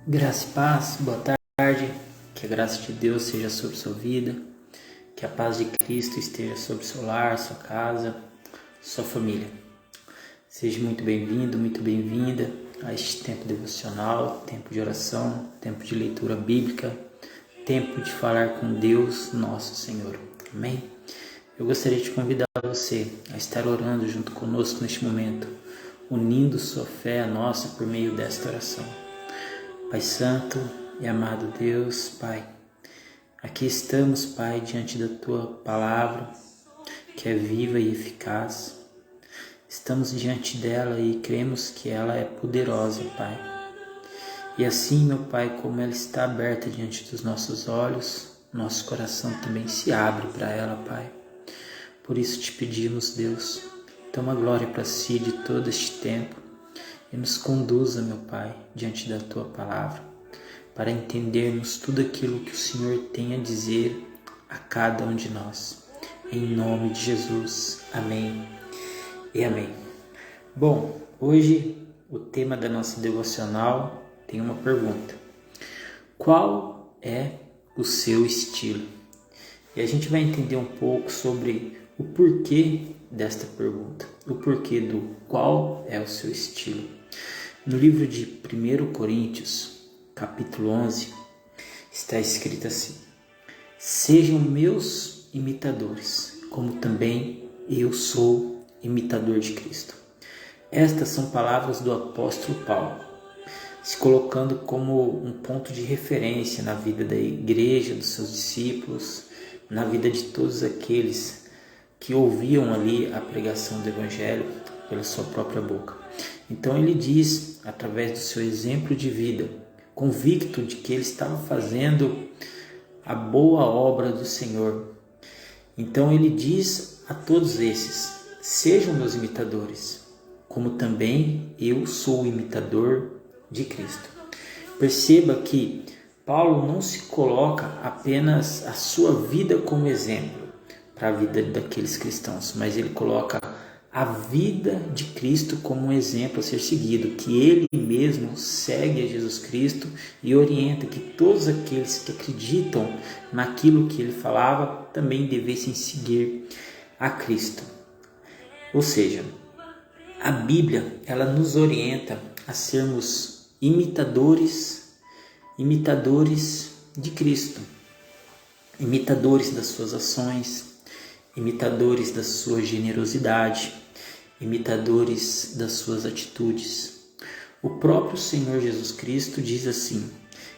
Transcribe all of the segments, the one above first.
Graça e paz, boa tarde, que a graça de Deus seja sobre sua vida, que a paz de Cristo esteja sobre seu lar, sua casa, sua família. Seja muito bem-vindo, muito bem-vinda a este tempo devocional, tempo de oração, tempo de leitura bíblica, tempo de falar com Deus, nosso Senhor. Amém? Eu gostaria de convidar você a estar orando junto conosco neste momento, unindo sua fé à nossa por meio desta oração. Pai Santo e amado Deus, Pai, aqui estamos, Pai, diante da Tua Palavra, que é viva e eficaz. Estamos diante dela e cremos que ela é poderosa, Pai. E assim, meu Pai, como ela está aberta diante dos nossos olhos, nosso coração também se abre para ela, Pai. Por isso te pedimos, Deus, toma glória para si de todo este tempo. E nos conduza, meu Pai, diante da Tua Palavra, para entendermos tudo aquilo que o Senhor tem a dizer a cada um de nós. Em nome de Jesus. Amém e amém. Bom, hoje o tema da nossa devocional tem uma pergunta. Qual é o seu estilo? E a gente vai entender um pouco sobre o porquê desta pergunta, o porquê do qual é o seu estilo. No livro de 1 Coríntios, capítulo 11, está escrito assim: sejam meus imitadores, como também eu sou imitador de Cristo. Estas são palavras do apóstolo Paulo, se colocando como um ponto de referência na vida da igreja, dos seus discípulos, na vida de todos aqueles que ouviam ali a pregação do Evangelho pela sua própria boca. Então ele diz, através do seu exemplo de vida, convicto de que ele estava fazendo a boa obra do Senhor. Então ele diz a todos esses: sejam meus imitadores, como também eu sou imitador de Cristo. Perceba que Paulo não se coloca apenas a sua vida como exemplo para a vida daqueles cristãos, mas ele coloca a vida de Cristo como um exemplo a ser seguido, que ele mesmo segue a Jesus Cristo e orienta que todos aqueles que acreditam naquilo que ele falava também devessem seguir a Cristo. Ou seja, a Bíblia, ela nos orienta a sermos imitadores de Cristo, imitadores das suas ações, imitadores da sua generosidade, imitadores das suas atitudes. O próprio Senhor Jesus Cristo diz assim,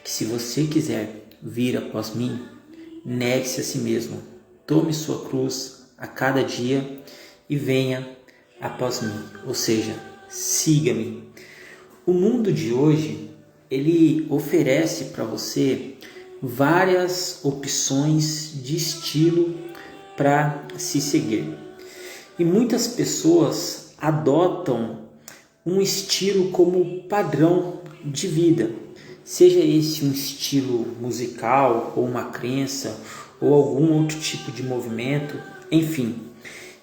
que se você quiser vir após mim, negue-se a si mesmo, tome sua cruz a cada dia e venha após mim, ou seja, siga-me. O mundo de hoje, ele oferece para você várias opções de estilo para se seguir. E muitas pessoas adotam um estilo como padrão de vida, seja esse um estilo musical, ou uma crença, ou algum outro tipo de movimento, enfim.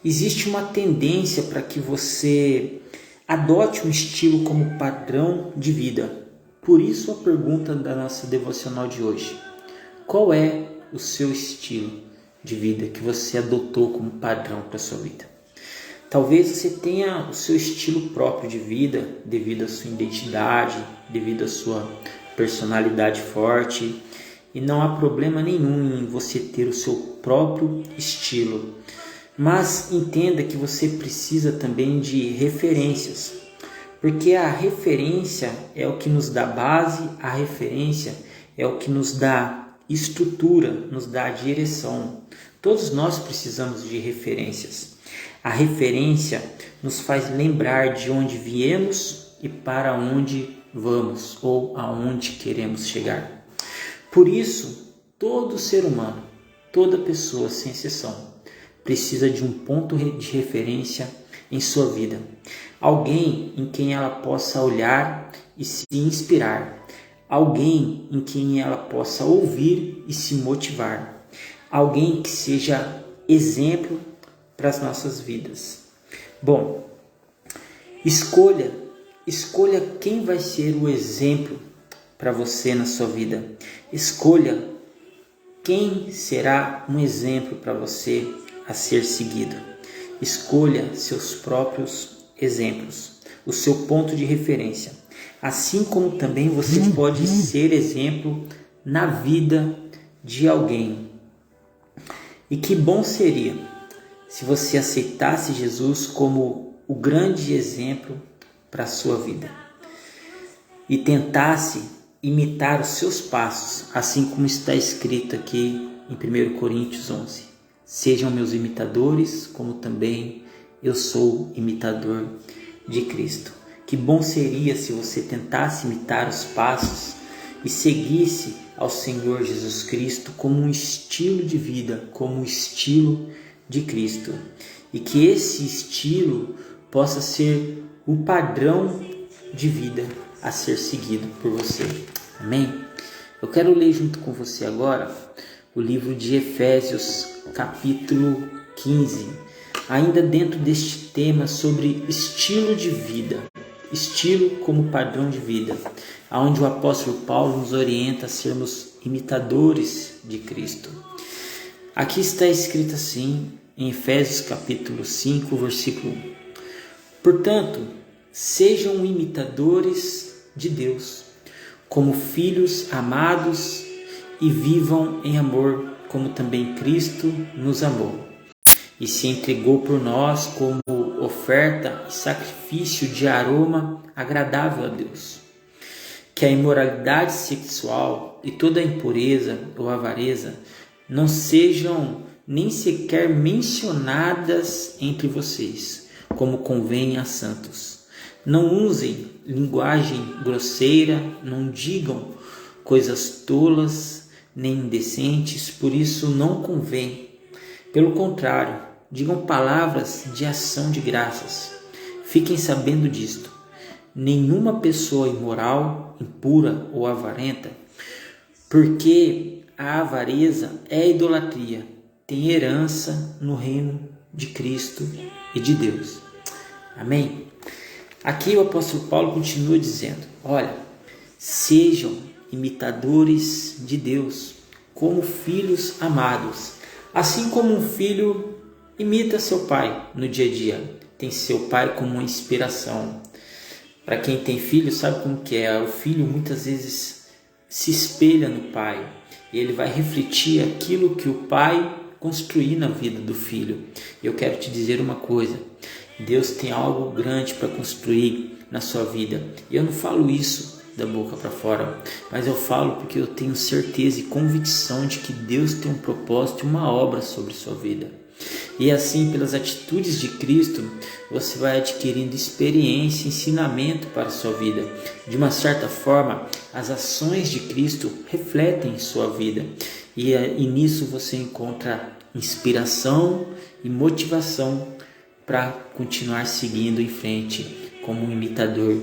Existe uma tendência para que você adote um estilo como padrão de vida. Por isso a pergunta da nossa devocional de hoje: qual é o seu estilo de vida que você adotou como padrão para a sua vida? Talvez você tenha o seu estilo próprio de vida devido à sua identidade, devido à sua personalidade forte, e não há problema nenhum em você ter o seu próprio estilo. Mas entenda que você precisa também de referências, porque a referência é o que nos dá base, a referência é o que nos dá estrutura, nos dá direção. Todos nós precisamos de referências. A referência nos faz lembrar de onde viemos e para onde vamos, ou aonde queremos chegar. Por isso, todo ser humano, toda pessoa, sem exceção, precisa de um ponto de referência em sua vida. Alguém em quem ela possa olhar e se inspirar. Alguém em quem ela possa ouvir e se motivar. Alguém que seja exemplo para as nossas vidas. Bom, escolha quem vai ser o exemplo para você na sua vida. Escolha quem será um exemplo para você a ser seguido. Escolha seus próprios exemplos, o seu ponto de referência. Assim como também você pode ser exemplo na vida de alguém. E que bom seria se você aceitasse Jesus como o grande exemplo para a sua vida e tentasse imitar os seus passos, assim como está escrito aqui em 1 Coríntios 11. Sejam meus imitadores, como também eu sou imitador de Cristo. Que bom seria se você tentasse imitar os passos e seguisse ao Senhor Jesus Cristo como um estilo de vida, como um estilo de Cristo. E que esse estilo possa ser o padrão de vida a ser seguido por você. Amém? Eu quero ler junto com você agora o livro de Efésios, capítulo 15, ainda dentro deste tema sobre estilo de vida, estilo como padrão de vida, onde o apóstolo Paulo nos orienta a sermos imitadores de Cristo. Aqui está escrito assim, em Efésios capítulo 5, versículo 1. Portanto, sejam imitadores de Deus, como filhos amados, e vivam em amor, como também Cristo nos amou e se entregou por nós como oferta e sacrifício de aroma agradável a Deus. Que a imoralidade sexual e toda a impureza ou avareza não sejam nem sequer mencionadas entre vocês, como convém a santos. Não usem linguagem grosseira, não digam coisas tolas nem indecentes, por isso não convém. Pelo contrário, digam palavras de ação de graças. Fiquem sabendo disto: nenhuma pessoa imoral, impura ou avarenta, porque a avareza é idolatria, tem herança no reino de Cristo e de Deus. Amém? Aqui o apóstolo Paulo continua dizendo: olha, sejam imitadores de Deus, como filhos amados, assim como um filho imita seu pai no dia a dia, tem seu pai como uma inspiração. Para quem tem filho sabe como que é, o filho muitas vezes se espelha no pai, e ele vai refletir aquilo que o pai construir na vida do filho. Eu quero te dizer uma coisa: Deus tem algo grande para construir na sua vida. Eu não falo isso da boca para fora, mas eu falo porque eu tenho certeza e convicção de que Deus tem um propósito e uma obra sobre sua vida. E assim, pelas atitudes de Cristo, você vai adquirindo experiência e ensinamento para a sua vida. De uma certa forma, as ações de Cristo refletem em sua vida, e nisso você encontra inspiração e motivação para continuar seguindo em frente como um imitador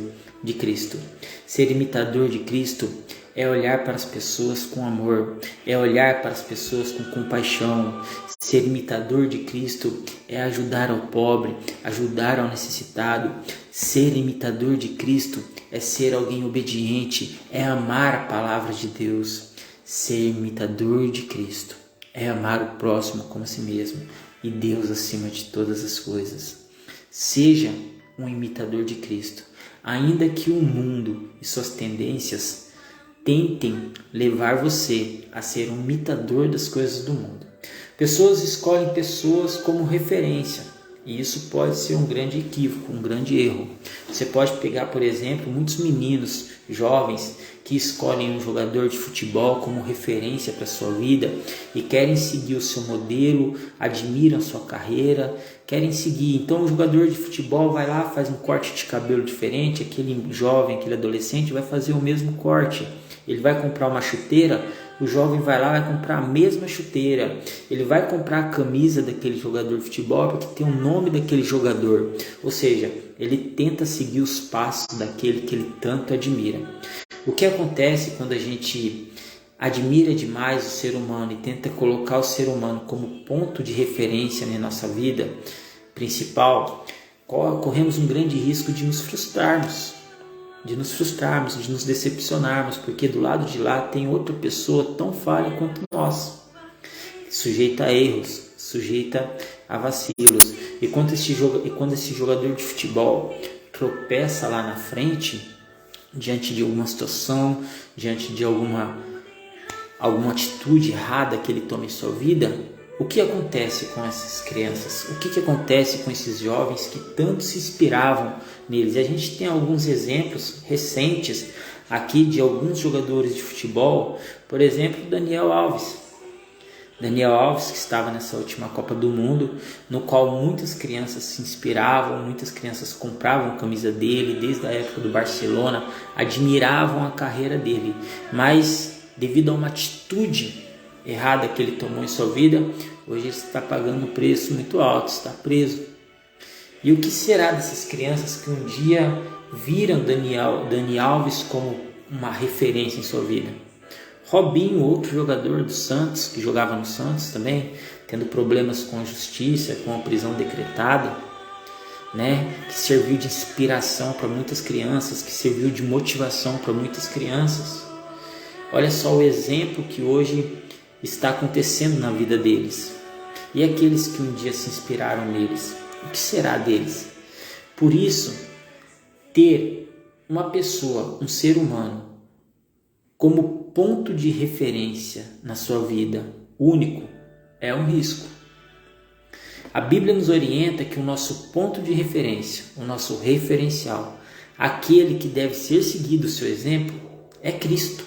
de Cristo. Ser imitador de Cristo é olhar para as pessoas com amor, é olhar para as pessoas com compaixão. Ser imitador de Cristo é ajudar ao pobre, ajudar ao necessitado. Ser imitador de Cristo é ser alguém obediente, é amar a palavra de Deus. Ser imitador de Cristo é amar o próximo como a si mesmo e Deus acima de todas as coisas. Seja um imitador de Cristo, ainda que o mundo e suas tendências tentem levar você a ser um imitador das coisas do mundo. Pessoas escolhem pessoas como referência, e isso pode ser um grande equívoco, um grande erro. Você pode pegar, por exemplo, muitos meninos jovens que escolhem um jogador de futebol como referência para a sua vida e querem seguir o seu modelo, admiram sua carreira, querem seguir. Então o jogador de futebol vai lá, faz um corte de cabelo diferente, aquele jovem, aquele adolescente vai fazer o mesmo corte. Ele vai comprar uma chuteira, o jovem vai lá e vai comprar a mesma chuteira. Ele vai comprar a camisa daquele jogador de futebol porque tem o nome daquele jogador. Ou seja, ele tenta seguir os passos daquele que ele tanto admira. O que acontece quando a gente admira demais o ser humano e tenta colocar o ser humano como ponto de referência na nossa vida principal, corremos um grande risco de nos frustrarmos. de nos frustrarmos, de nos decepcionarmos, porque do lado de lá tem outra pessoa tão falha quanto nós, sujeita a erros, sujeita a vacilos. E quando esse jogador de futebol tropeça lá na frente, diante de alguma situação, diante de alguma atitude errada que ele toma em sua vida, o que acontece com essas crianças? O que acontece com esses jovens que tanto se inspiravam neles? E a gente tem alguns exemplos recentes aqui de alguns jogadores de futebol, por exemplo, Daniel Alves. Daniel Alves, que estava nessa última Copa do Mundo, no qual muitas crianças se inspiravam, muitas crianças compravam a camisa dele, desde a época do Barcelona, admiravam a carreira dele, mas devido a uma atitude errada que ele tomou em sua vida, hoje ele está pagando um preço muito alto, está preso. E o que será dessas crianças que um dia viram Dani Alves como uma referência em sua vida? Robinho, outro jogador do Santos, que jogava no Santos também, tendo problemas com a justiça, com a prisão decretada, que serviu de inspiração para muitas crianças, que serviu de motivação para muitas crianças. Olha só o exemplo que hoje está acontecendo na vida deles. E aqueles que um dia se inspiraram neles, o que será deles? Por isso, ter uma pessoa, um ser humano, como ponto de referência na sua vida, único, é um risco. A Bíblia nos orienta que o nosso ponto de referência, o nosso referencial, aquele que deve ser seguido o seu exemplo, é Cristo.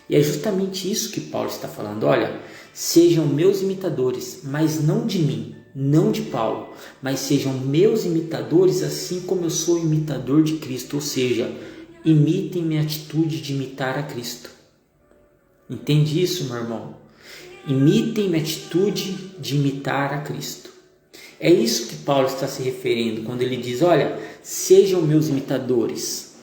E é justamente isso que Paulo está falando. Olha, sejam meus imitadores, mas não de mim, não de Paulo, mas sejam meus imitadores assim como eu sou imitador de Cristo. Ou seja, imitem minha atitude de imitar a Cristo. Entende isso, meu irmão? Imitem minha atitude de imitar a Cristo. É isso que Paulo está se referindo quando ele diz, olha, sejam meus imitadores.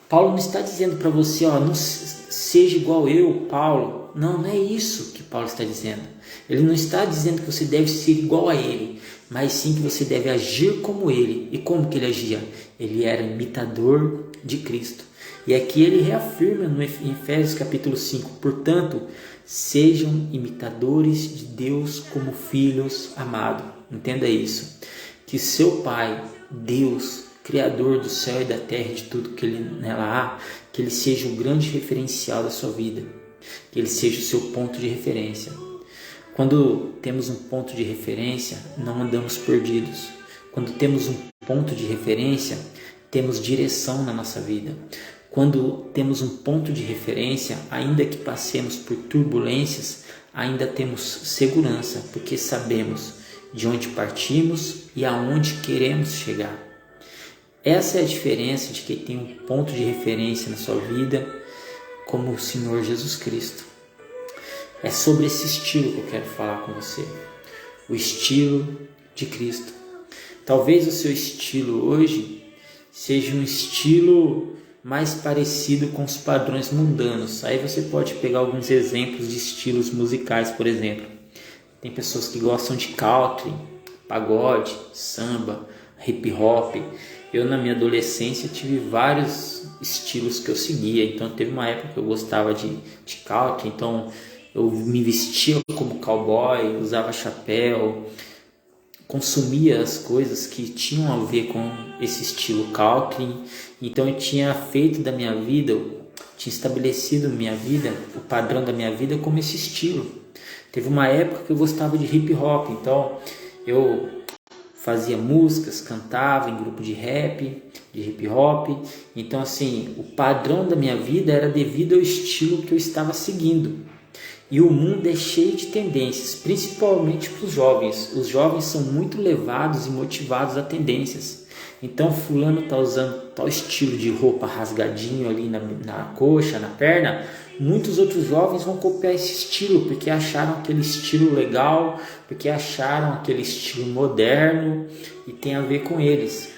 Paulo não está dizendo para você, não seja igual eu, Paulo. Não é isso que Paulo está dizendo. Ele não está dizendo que você deve ser igual a ele, mas sim que você deve agir como ele. E como que ele agia? Ele era imitador de Cristo. E aqui ele reafirma em Efésios capítulo 5, portanto, sejam imitadores de Deus como filhos amados. Entenda isso, que seu Pai, Deus, Criador do céu e da terra e de tudo que nela há, que ele seja o grande referencial da sua vida, que ele seja o seu ponto de referência. Quando temos um ponto de referência, não andamos perdidos. Quando temos um ponto de referência, temos direção na nossa vida. Quando temos um ponto de referência, ainda que passemos por turbulências, ainda temos segurança, porque sabemos de onde partimos e aonde queremos chegar. Essa é a diferença de quem tem um ponto de referência na sua vida, como o Senhor Jesus Cristo. É sobre esse estilo que eu quero falar com você, o estilo de Cristo. Talvez o seu estilo hoje seja um estilo mais parecido com os padrões mundanos. Aí você pode pegar alguns exemplos de estilos musicais, por exemplo. Tem pessoas que gostam de country, pagode, samba, hip hop. Eu na minha adolescência tive vários estilos que eu seguia. Então teve uma época que eu gostava de country, então eu me vestia como cowboy, usava chapéu, consumia as coisas que tinham a ver com esse estilo country. Então eu tinha feito da minha vida, tinha estabelecido minha vida, o padrão da minha vida como esse estilo. Teve uma época que eu gostava de hip hop, então eu fazia músicas, cantava em grupo de rap, de hip hop. Então assim, o padrão da minha vida era devido ao estilo que eu estava seguindo. E o mundo é cheio de tendências, principalmente para os jovens. Os jovens são muito levados e motivados a tendências. Então fulano está usando tal estilo de roupa rasgadinho ali na coxa, na perna. Muitos outros jovens vão copiar esse estilo, porque acharam aquele estilo legal, porque acharam aquele estilo moderno e tem a ver com eles.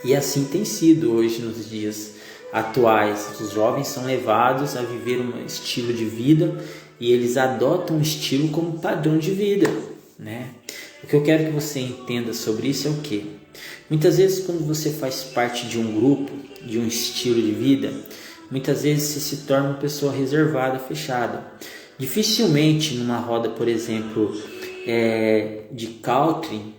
E assim tem sido hoje nos dias atuais. Os jovens são levados a viver um estilo de vida e eles adotam o estilo como padrão de vida, né? O que eu quero que você entenda sobre isso é o quê? Muitas vezes quando você faz parte de um grupo, de um estilo de vida, muitas vezes você se torna uma pessoa reservada, fechada. Dificilmente numa roda, por exemplo, de country,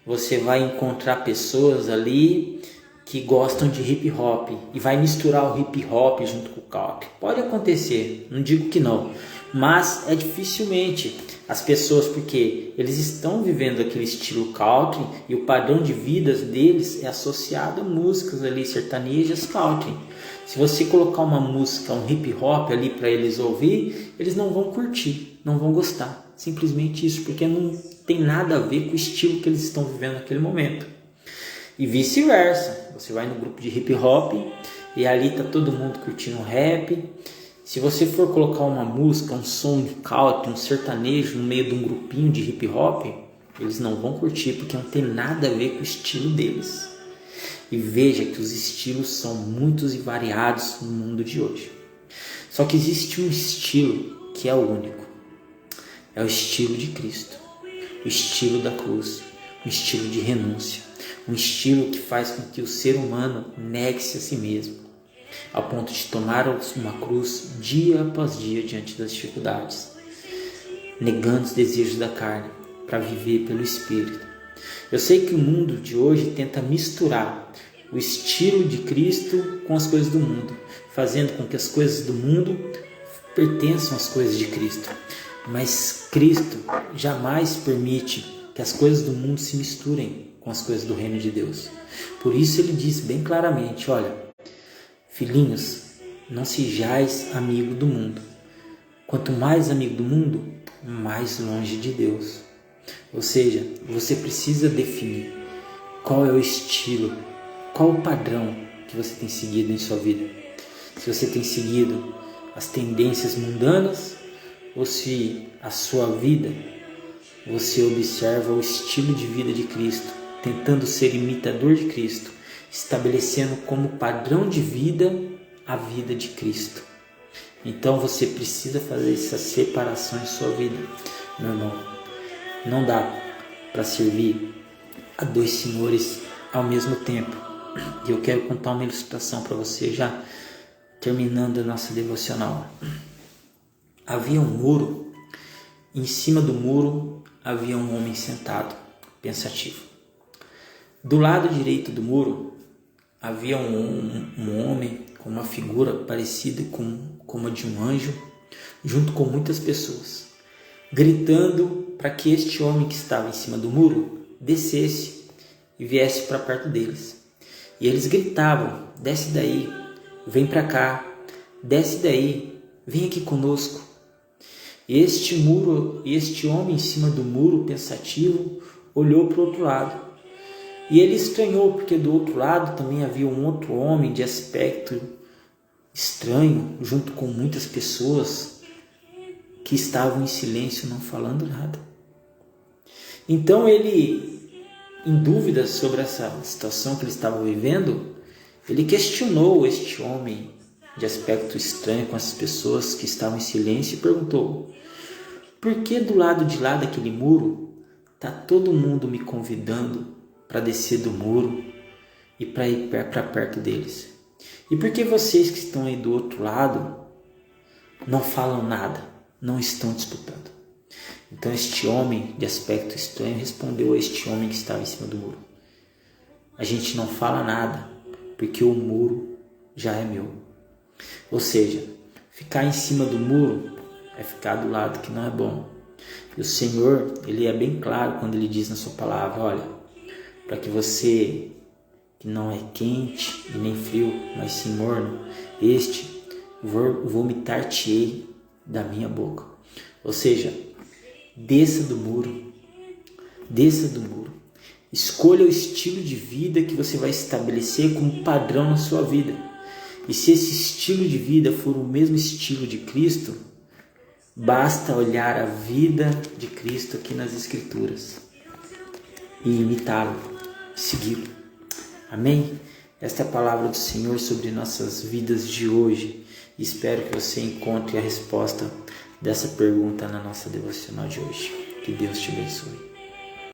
você vai encontrar pessoas ali que gostam de hip hop e vai misturar o hip hop junto com o country. Pode acontecer, não digo que não, mas é dificilmente as pessoas, porque eles estão vivendo aquele estilo country e o padrão de vida deles é associado a músicas ali sertanejas country. Se você colocar uma música, um hip hop ali para eles ouvir, eles não vão curtir, não vão gostar. Simplesmente isso, porque não tem nada a ver com o estilo que eles estão vivendo naquele momento. E vice-versa, você vai no grupo de hip hop e ali tá todo mundo curtindo rap. Se você for colocar uma música, um som de country, um sertanejo no meio de um grupinho de hip hop, eles não vão curtir porque não tem nada a ver com o estilo deles. E veja que os estilos são muitos e variados no mundo de hoje. Só que existe um estilo que é o único. É o estilo de Cristo, o estilo da cruz, um estilo de renúncia, um estilo que faz com que o ser humano negue-se a si mesmo, ao ponto de tomar uma cruz dia após dia diante das dificuldades, negando os desejos da carne para viver pelo Espírito. Eu sei que o mundo de hoje tenta misturar o estilo de Cristo com as coisas do mundo, fazendo com que as coisas do mundo pertençam às coisas de Cristo. Mas Cristo jamais permite que as coisas do mundo se misturem com as coisas do reino de Deus. Por isso ele diz bem claramente, olha, filhinhos, não sejais amigo do mundo. Quanto mais amigo do mundo, mais longe de Deus. Ou seja, você precisa definir qual é o estilo, qual o padrão que você tem seguido em sua vida. Se você tem seguido as tendências mundanas, ou se a sua vida você observa o estilo de vida de Cristo, tentando ser imitador de Cristo, estabelecendo como padrão de vida a vida de Cristo. Então você precisa fazer essa separação em sua vida, meu irmão. Não dá para servir a dois senhores ao mesmo tempo. E eu quero contar uma ilustração para você, já terminando a nossa devocional. Havia um muro, em cima do muro havia um homem sentado, pensativo. Do lado direito do muro havia um homem com uma figura parecida com a de um anjo, junto com muitas pessoas, gritando para que este homem que estava em cima do muro descesse e viesse para perto deles. E eles gritavam, desce daí, vem para cá, desce daí, vem aqui conosco. Este homem em cima do muro, pensativo, olhou para o outro lado. E ele estranhou, porque do outro lado também havia um outro homem de aspecto estranho, junto com muitas pessoas que estavam em silêncio, não falando nada. Então ele, em dúvida sobre essa situação que ele estava vivendo, ele questionou este homem de aspecto estranho com essas pessoas que estavam em silêncio e perguntou: por que do lado de lá daquele muro está todo mundo me convidando para descer do muro e para ir para perto deles? E por que vocês que estão aí do outro lado não falam nada, não estão disputando? Então este homem de aspecto estranho respondeu a este homem que estava em cima do muro: a gente não fala nada porque o muro já é meu. Ou seja, ficar em cima do muro é ficar do lado que não é bom. E o Senhor, ele é bem claro quando ele diz na sua palavra: olha, para que você que não é quente e nem frio, mas sim morno, este vomitar-te-ei da minha boca. Ou seja, desça do muro, escolha o estilo de vida que você vai estabelecer como padrão na sua vida. E se esse estilo de vida for o mesmo estilo de Cristo, basta olhar a vida de Cristo aqui nas Escrituras e imitá-lo, segui-lo. Amém? Esta é a palavra do Senhor sobre nossas vidas de hoje. Espero que você encontre a resposta dessa pergunta na nossa devocional de hoje. Que Deus te abençoe.